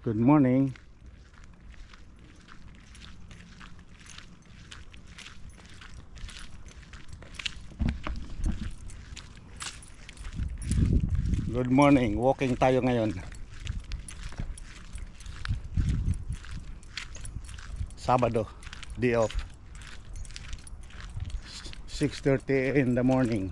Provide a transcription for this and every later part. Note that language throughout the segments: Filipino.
Good morning. Good morning. Walking tayo ngayon. Sabado, day off. 6:30 in the morning.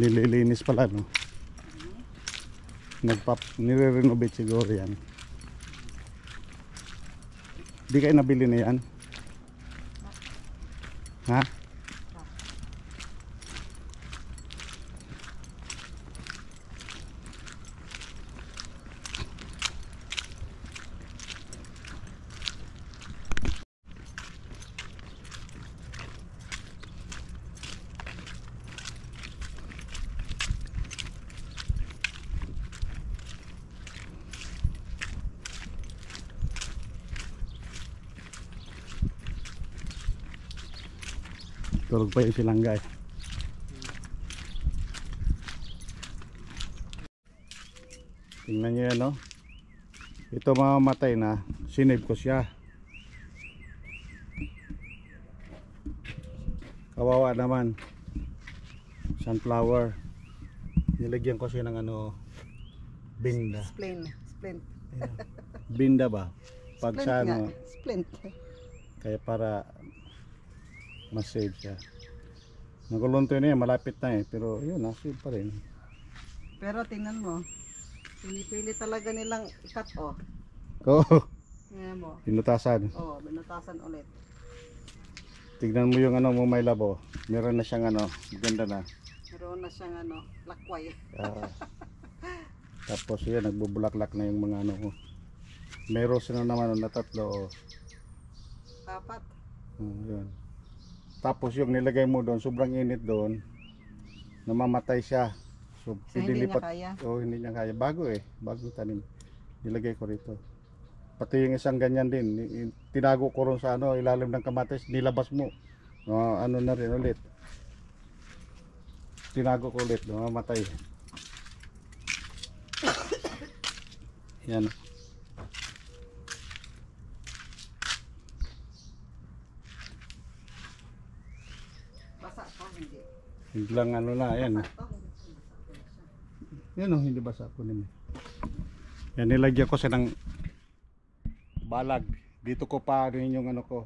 Nililinis pala, no? Nire-renovate siguro yan. Di kayo nabili na yan? Ha? Tulog pa yung silangga eh. Tingnan nyo yan, no? Ito mamamatay na. Sinave ko siya. Kawawa naman. Sunflower. Nilagyan ko siya ng ano, binda. Splint. Ayan. Binda ba? Pag Splint sa nga. ano, Splint. kaya para mas save siya. Nagulunto na yan, malapit na eh. Pero yun, save pa rin. Pero tingnan mo. Pinipili talaga nilang ikat, oh. Oo, Ngayon mo. pinutasan. Oh, binutasan ulit. Tignan mo yung ano mo, may labo. Meron na siyang ano, ganda na. Meron na siyang ano, lakway. Tapos yan, nagbubulaklak na yung mga ano ko. Meron sila naman na tatlo. Oh. Dapat. Yun. Tapos yung nilagay mo doon, sobrang init doon, namamatay siya. So Hindi niya kaya. Hindi niya kaya. Bago eh, bagong tanim. Nilagay ko rito. Pati yung isang ganyan din, tinago ko ron sa ano, ilalim ng kamatis, nilabas mo. Ano na rin ulit. Tinago ko ulit, namamatay. Yan. Basa to, hindi. Biglang ano na, yan. Basa to, hindi. Yan o, hindi basa ko nila. Yan, nilagyan ko siya ng balag. Dito ko pa rin yung ano ko.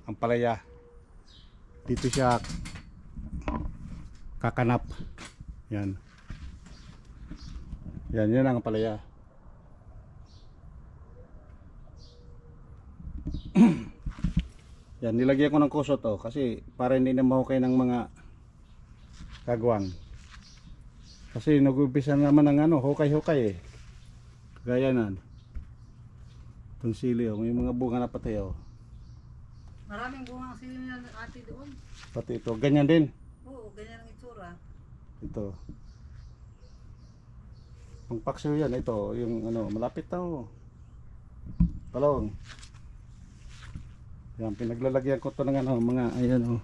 Ang palaya. Dito siya kakanap. Yan. Yan ang palaya. Yan, nilagyan ko ng kusot kasi para hindi na mahukay ng mga kagwang. Kasi nag-umpisa naman ng ano, hukay-hukay eh. Gaya nan. Itong sili may mga bunga na pati Maraming bunga ang sili na ate doon. Pati ito, ganyan din. Oo, ganyan ang itsura. Ito. Ang paksiw yan, ito, yung ano, malapit na Talong. Yan, pinaglalagyan ko to ng ano, mga, ayan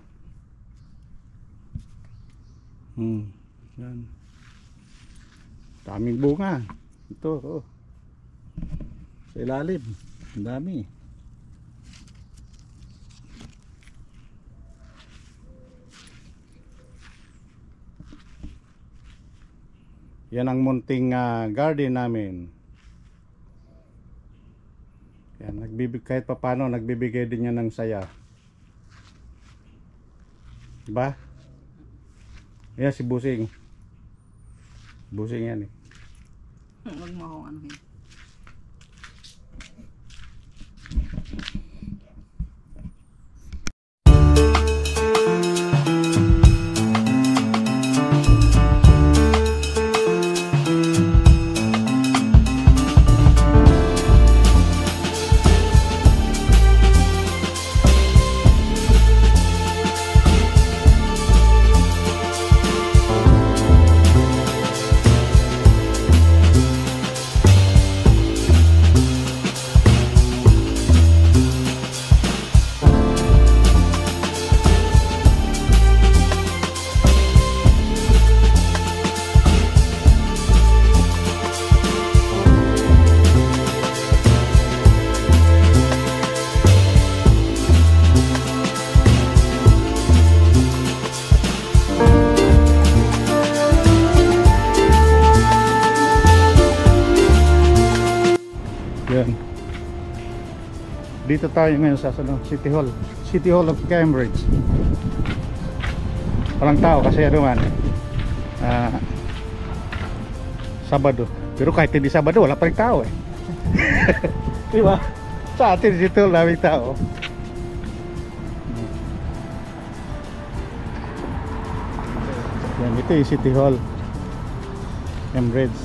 yan. Daming bunga. Ito, sa ilalim. Ang dami. Yan ang munting garden namin. Yan, kahit papano nagbibigay din yan ng saya. Diba? Yan si Busing. Busing yan eh. Huwag mo akong anuhin. Yan. Dito tayo ngayon sa City Hall. City Hall of Cambridge. Walang tao kasi ano man. Sabado. Pero kahit hindi Sabado, wala pa rin tao eh. Di ba? Sa atin dito daming tao. Yan, ito yung City Hall Cambridge,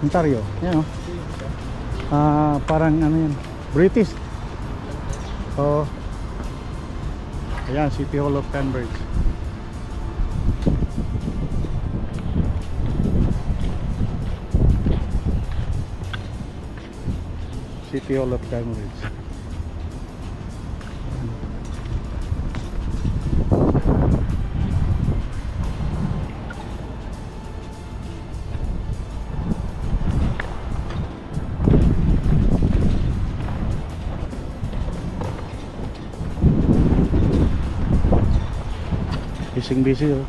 Ontario. Yan o. Parang ano yan, British. So ayan, City Hall of Cambridge. City Hall of Cambridge. Busy oh.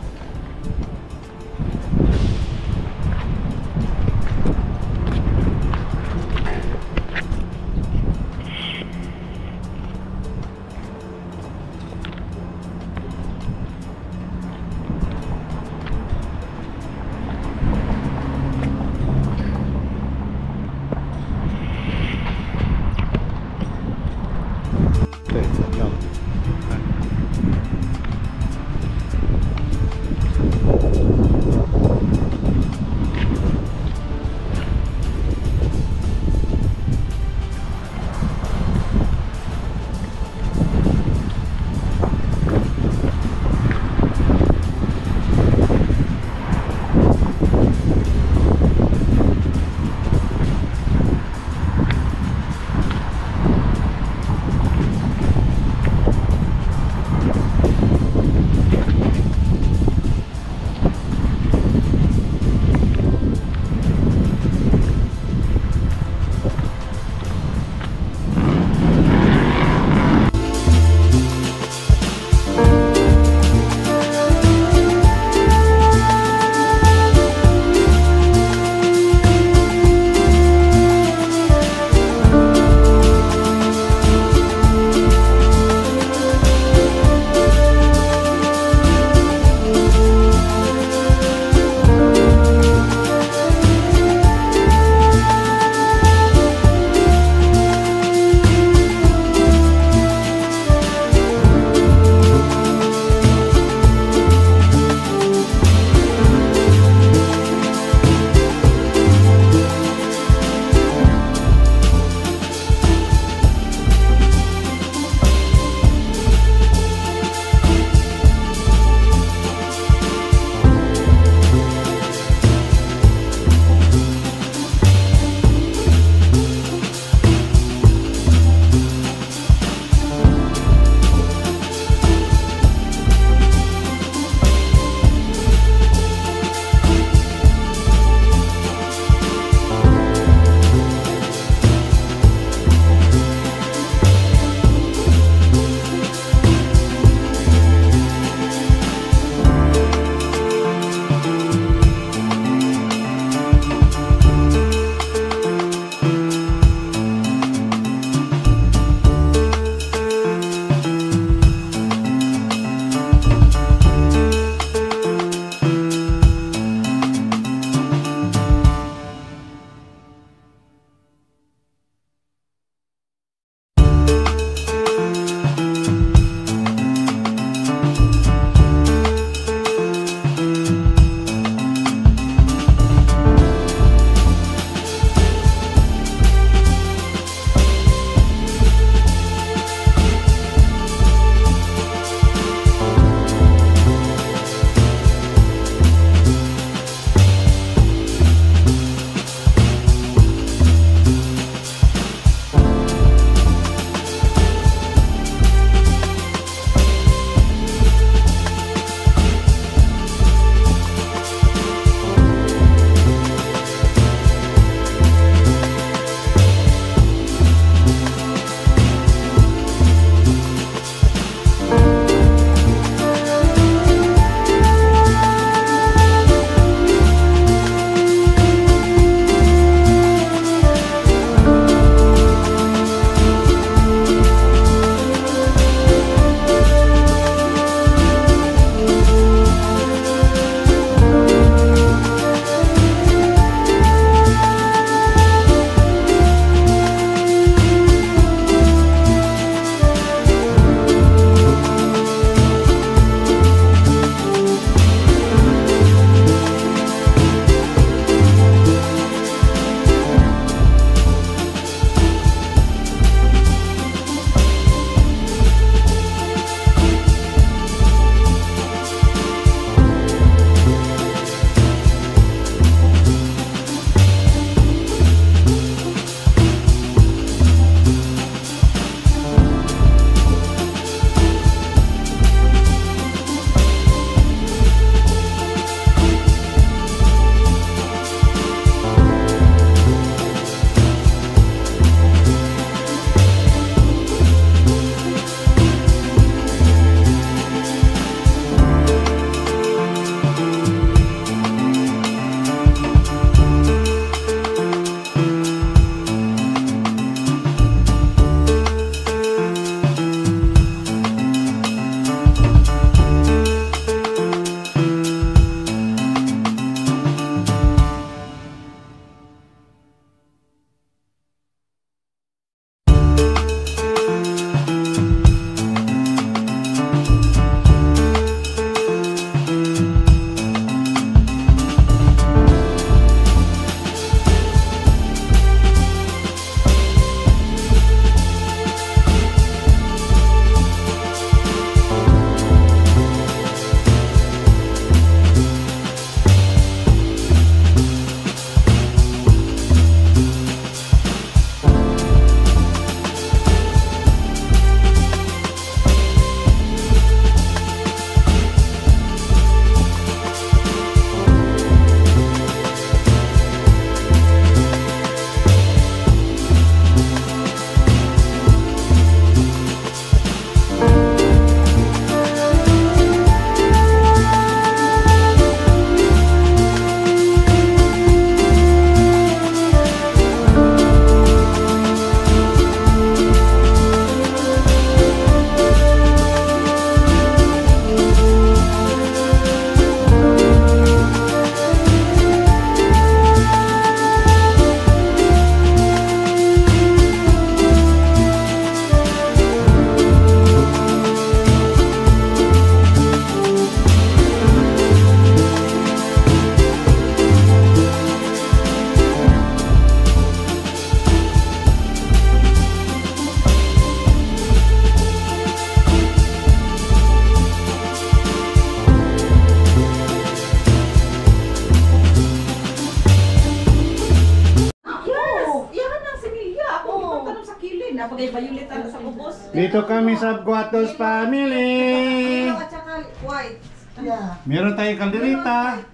Day Violet ang sa kubos. Dito kami sa Guatos Family. At saka white. Yeah. Meron tayong kalderita.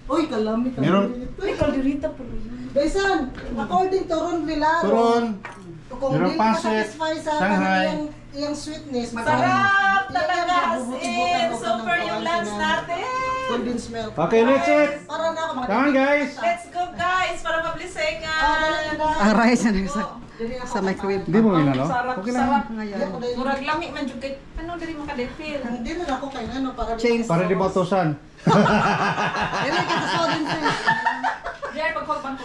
Uy, kalamit. Meron Uy, kalderita po. Besan, according to Ron Vilaro, turon. kung meron hindi pancit, satisfy sa Shanghai. yung sweetness, Sarap talaga as bubuti-butan in. ko pa Super ng yung kawan lunch na natin. condensed milk. Okay, let's eat. Para na ako Come on, guys. Let's go guys para mablisengan. Ang rice na sa microwave. Hindi mo inano? Sarap, Okay lang. sarap. Ngayon. Murag lami man jud kay ano diri makadefil. Hindi na ako kay ano para Change. Para di mautusan. Dili ka sa soda sis. Diyan pagpagpang ko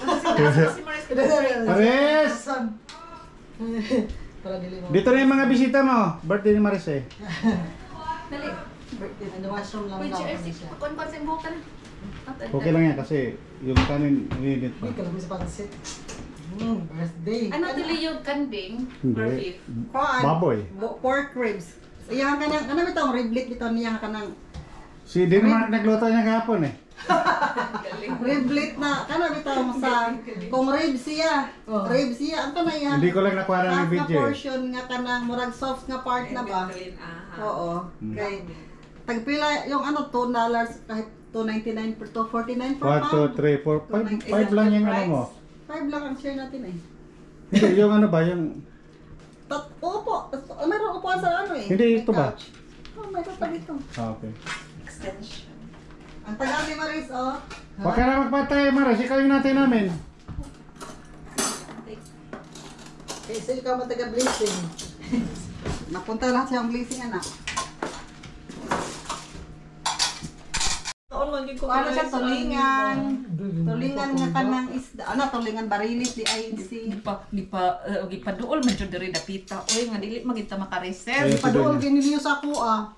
si Maris. Pares! para dili mo. Dito na yung mga bisita mo. Birthday ni Maris eh. Dali. In the washroom lang Wait, daw. cheers. Kon sa bukan. Okay lang yan kasi yung kanin init pa. Hindi ka lang sa pansit. Birthday. Ano dili yung kanding or Hindi. beef? Baboy. Pork ribs. Iyan ka nang, ano bitong riblet bitaw niya ka nang Si Denmark nagluto niya kahapon eh. Galing. riblet na kana bitaw mo sa kung ribs siya. Ribs siya ang kana yan. Hindi ko lang nakuha ng Half na video eh. portion nga kanang murag soft nga part na ba? Oo. Kay tagpila yung ano $2 kahit $2.99 per $2.49 per 1, 2, 3, 4, 5 lang yung ano mo. 5 lang ang share natin eh. Hindi, yung ano ba, yung... Upo. Mayroon upuan sa ano eh. Hindi, ito ba? Couch. Oh, mayroon pa dito. Ah, okay. Extension. Ang tagal ni Maris, oh. Huwag ka na magpatay, Maris. Ikaw yung natin namin. Kasi ikaw mataga blessing. Napunta lahat siyang blessing, anak. Taon lang gyud ko. Ano siya, tulingan. Tulingan nga kanang isda. Ano, tulingan barilis di INC. Gipaduol man jud diri dapita. Oy nga dili magita makareserve. Ayun. Paduol giniliyo sa ako ah.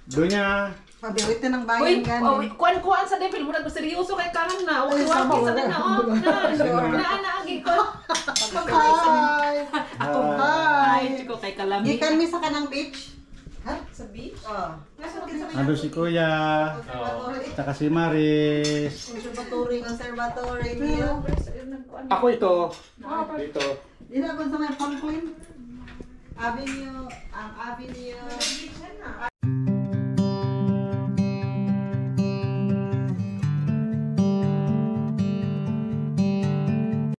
Doon niya. Pabiwit na ng Uy, bayan gani. kuan sa devil murag seryoso kay kanan na. Okay, Ay, wala sama, sa wala. na oh. Na agi ko. Hi! Ako Ah. ay ko kay kalami. Gikan mi sa kanang beach. Sa beach. Oh. Ando si Kuya. Tsaka si Maris. Conservatory niyo. Ako ito. Dito. Di na kung sa may Franklin. Avenue, ang Avenue.